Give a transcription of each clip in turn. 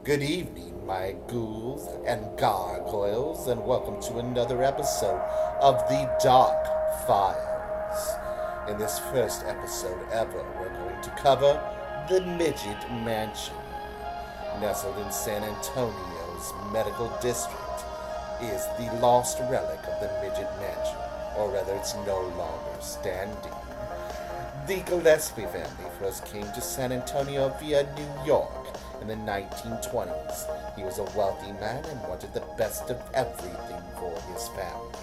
Good evening, my ghouls and gargoyles, and welcome to another episode of the Dark Files. In this first episode ever, we're going to cover the Midget Mansion. Nestled in San Antonio's medical district is the lost relic of the Midget Mansion, or rather, it's no longer standing. The Gillespie family first came to San Antonio via New York in the 1920s. He was a wealthy man and wanted the best of everything for his family.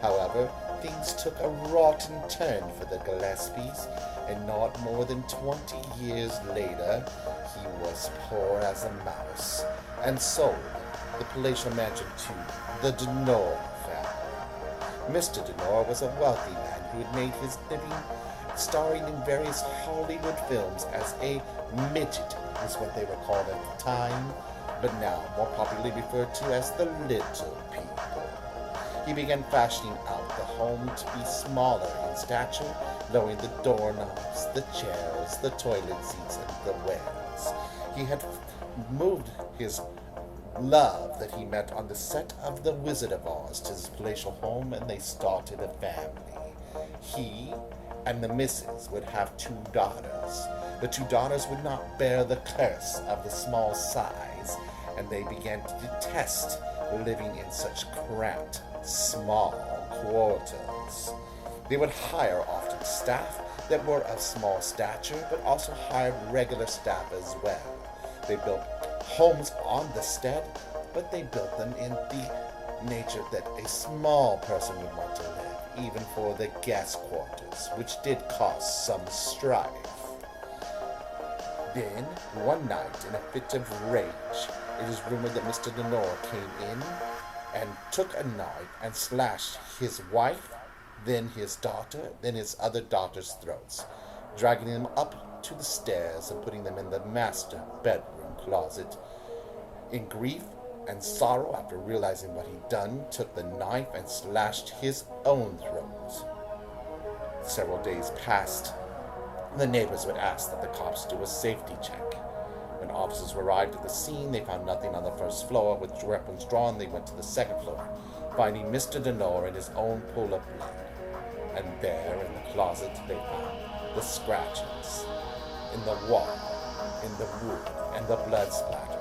However, things took a rotten turn for the Gillespies, and not more than 20 years later, he was poor as a mouse and sold the palatial mansion to the Denore family. Mr. Denore was a wealthy man who had made his living starring in various Hollywood films as a midget, is what they were called at the time, but now more popularly referred to as the little people. He began fashioning out the home to be smaller in stature, lowering the doorknobs, the chairs, the toilet seats, and the wares. He had moved his love that he met on the set of The Wizard of Oz to his palatial home, and they started a family. He and the missus would have two daughters. The two daughters would not bear the curse of the small size, and they began to detest living in such cramped, small quarters. They would hire often staff that were of small stature, but also hired regular staff as well. They built homes on the stead, but they built them in the nature that a small person would want to live, even for the guest quarters, which did cause some strife. Then, one night, in a fit of rage, it is rumored that Mr. Denore came in and took a knife and slashed his wife, then his daughter, then his other daughter's throats, dragging them up to the stairs and putting them in the master bedroom closet. In grief and sorrow, after realizing what he'd done, took the knife and slashed his own throat. Several days passed. The neighbors would ask that the cops do a safety check. When officers arrived at the scene, they found nothing on the first floor. With weapons drawn, they went to the second floor, finding Mr. Denore in his own pool of blood. And there, in the closet, they found the scratches in the wall, in the wood, and the blood splatter.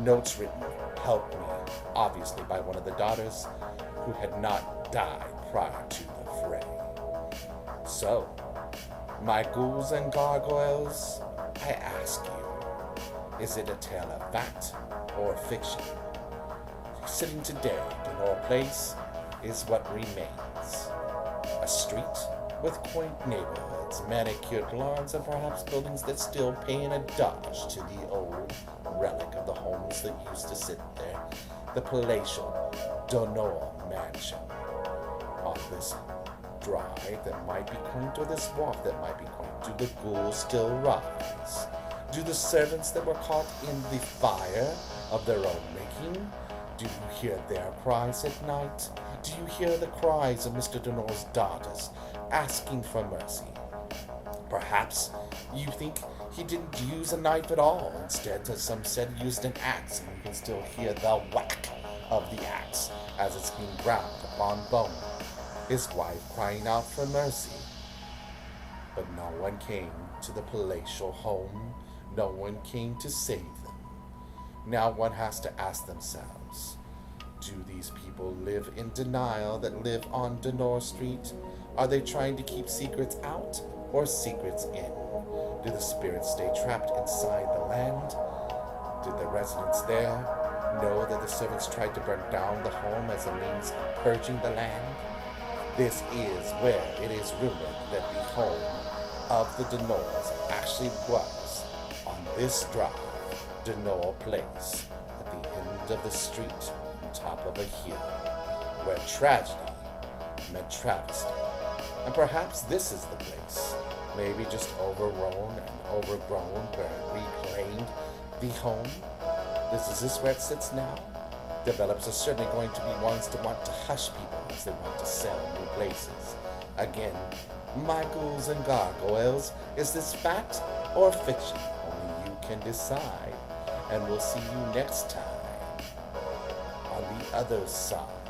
Notes written, "Help me," obviously by one of the daughters who had not died prior to the fray. So, my ghouls and gargoyles, I ask you, is it a tale of fact or fiction? Sitting today in our place is what remains. A street with quaint neighborhoods, manicured lawns, and perhaps buildings that still pay an homage to the old relic of the homes that used to sit there, the palatial Denore Mansion. On this drive that might be quaint, or this walk that might be quaint, do the ghouls still rise? Do the servants that were caught in the fire of their own making, do you hear their cries at night? Do you hear the cries of Mr. Denore's daughters asking for mercy? Perhaps you think he didn't use a knife at all. Instead, as some said, used an axe, and you can still hear the whack of the axe as it's being ground upon bone. His wife crying out for mercy. But no one came to the palatial home. No one came to save them. Now one has to ask themselves, do these people live in denial that live on Denore Street? Are they trying to keep secrets out or secrets in? Do the spirits stay trapped inside the land? Did the residents there know that the servants tried to burn down the home as a means of purging the land? This is where it is rumored that the home of the Denores actually was, on this drive, Denore Place, at the end of the street, on top of a hill, where tragedy met travesty. And perhaps this is the place, maybe just overgrown and overgrown, where it reclaimed the home. Is this where it sits now? Developers are certainly going to be ones to want to hush people as they want to sell new places. Again, my ghouls and gargoyles, is this fact or fiction? Only you can decide. And we'll see you next time on the other side.